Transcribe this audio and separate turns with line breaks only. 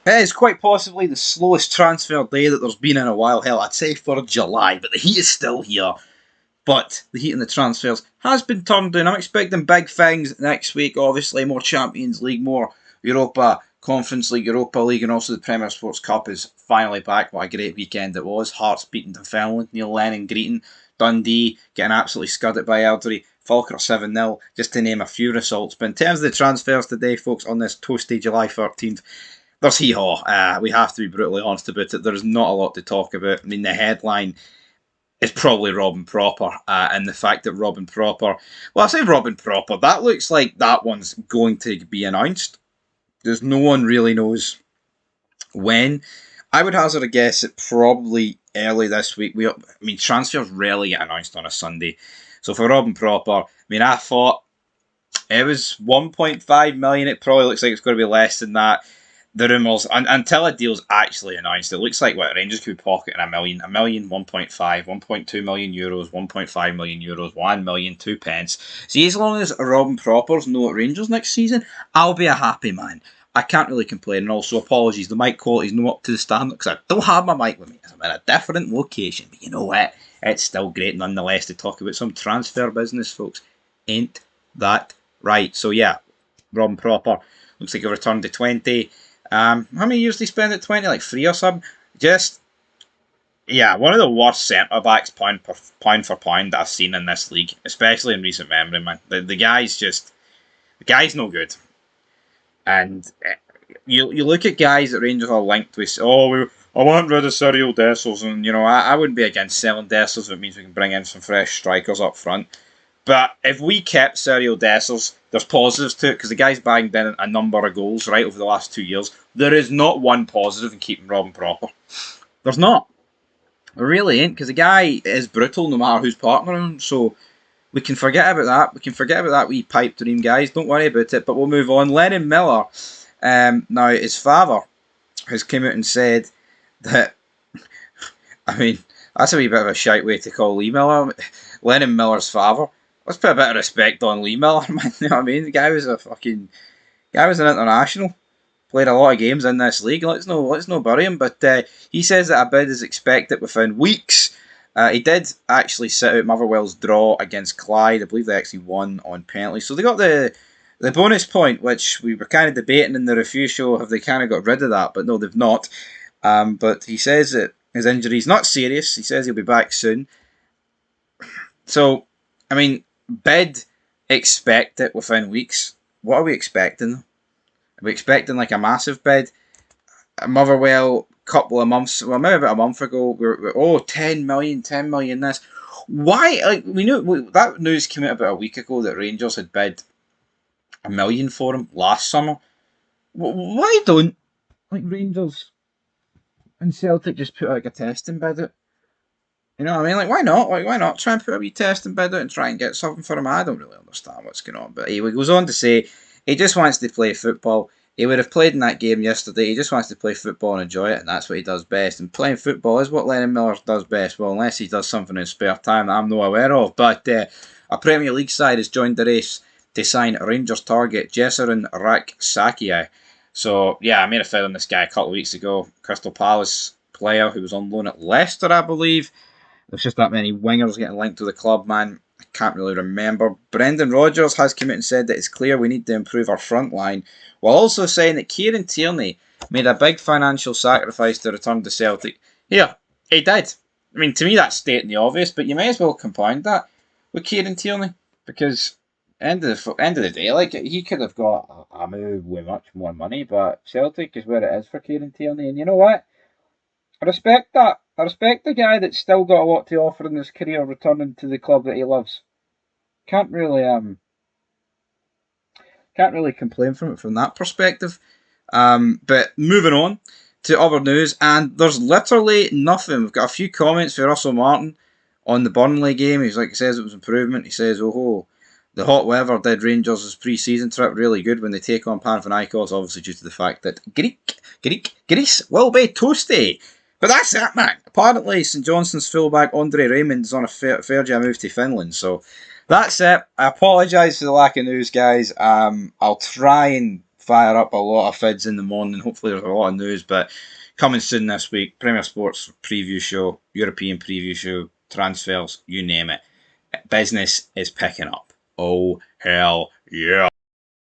It is quite possibly the slowest transfer day that there's been in a while. Hell, I'd say for July, but the heat is still here. But the heat in the transfers has been turned down. I'm expecting big things next week. Obviously, more Champions League, more Europa Conference League, Europa League, and also the Premier Sports Cup is finally back. What a great weekend it was. Hearts beating Dunfermline, Neil Lennon greeting Dundee, getting absolutely scudded by Eldry. Falkirk 7-0, just to name a few results. But in terms of the transfers today, folks, on this toasty July 13th, there's hee-haw. We have to be brutally honest about it. There's not a lot to talk about. I mean, the headline is probably Robin Proper, and the fact that Robin Proper, well, I say Robin Proper, that looks like that one's going to be announced. There's no one really knows when. I would hazard a guess at probably early this week. I mean, transfers rarely get announced on a Sunday. So for Robin Proper, I mean, I thought it was 1.5 million. It probably looks like it's going to be less than that. The rumours, until a deal's actually announced, it looks like what Rangers could be pocketing a million, 1.5, 1.2 million euros, 1.5 million euros, 1 million, 2 pence. See, as long as Robin Propper's no at Rangers next season, I'll be a happy man. I can't really complain. And also, apologies, the mic quality's not up to the standard because I don't have my mic with me. I'm in a different location. But you know what? It's still great nonetheless to talk about some transfer business, folks. Ain't that right? So, yeah, Robin Propper looks like a return to 20. How many years did he spend at 20? Like 3 or something? Just, yeah, one of the worst centre backs pound for pound that I've seen in this league, especially in recent memory, man. The guy's no good. And you look at guys that Rangers are linked with, I want rid of Cyril Dessels, and I wouldn't be against selling Dessels if it means we can bring in some fresh strikers up front. But if we kept Cyril Dessels, there's positives to it because the guy's bagged in a number of goals right over the last 2 years. There is not one positive in keeping Robin Proper. There's not. There really ain't because the guy is brutal no matter who's partnering him. So we can forget about that. We can forget about that wee pipe dream, guys. Don't worry about it. But we'll move on. Lennon Miller. Now his father has come out and said that. I mean, that's a wee bit of a shite way to call Lee Miller. Lennon Miller's father. Let's put a bit of respect on Lee Miller, man. You know what I mean? The guy was an international. Played a lot of games in this league. Let's no bury him. But he says that a bid is expected within weeks. He did actually sit out Motherwell's draw against Clyde. I believe they actually won on penalties. So they got the bonus point, which we were kind of debating in the review show. Have they kind of got rid of that? But no, they've not. But he says that his injury's not serious. He says he'll be back soon. So, I mean, bid expect it within weeks. What are we expecting? Are we expecting like a massive bid? Motherwell, couple of months, well, maybe about a month ago, we're 10 million, 10 million this. Why? Like, we knew that news came out about a week ago that Rangers had bid a million for him last summer. Why don't like Rangers and Celtic just put like a testing bid out? You know what I mean? Like, why not? Like, why not try and put a wee testing bid out and try and get something for him? I don't really understand what's going on. But he goes on to say he just wants to play football. He would have played in that game yesterday. He just wants to play football and enjoy it, and that's what he does best. And playing football is what Lennon Miller does best. Well, unless he does something in spare time that I'm not aware of. But a Premier League side has joined the race to sign Rangers target Jesserin Raksakia. So, yeah, I made a film on this guy a couple of weeks ago. Crystal Palace player who was on loan at Leicester, I believe. There's just that many wingers getting linked to the club, man. I can't really remember. Brendan Rodgers has come out and said that it's clear we need to improve our front line, while also saying that Kieran Tierney made a big financial sacrifice to return to Celtic. Yeah, he did. I mean, to me, that's stating the obvious, but you may as well compound that with Kieran Tierney because end of the day, like he could have got a move with much more money, but Celtic is where it is for Kieran Tierney, and you know what? I respect that. I respect the guy that's still got a lot to offer in his career, returning to the club that he loves. Can't really complain from it from that perspective. But moving on to other news, and there's literally nothing. We've got a few comments for Russell Martin on the Burnley game. He says it was improvement. He says, oh, the hot weather did Rangers' pre-season trip really good when they take on Panathinaikos, obviously due to the fact that Greece will be toasty. But that's it, man. Apparently, St Johnstone's fullback Andre Raymond is on a fair move to Finland. So that's it. I apologise for the lack of news, guys. I'll try and fire up a lot of vids in the morning. Hopefully there's a lot of news, but coming soon this week, Premier Sports preview show, European preview show, transfers, you name it. Business is picking up. Oh, hell yeah.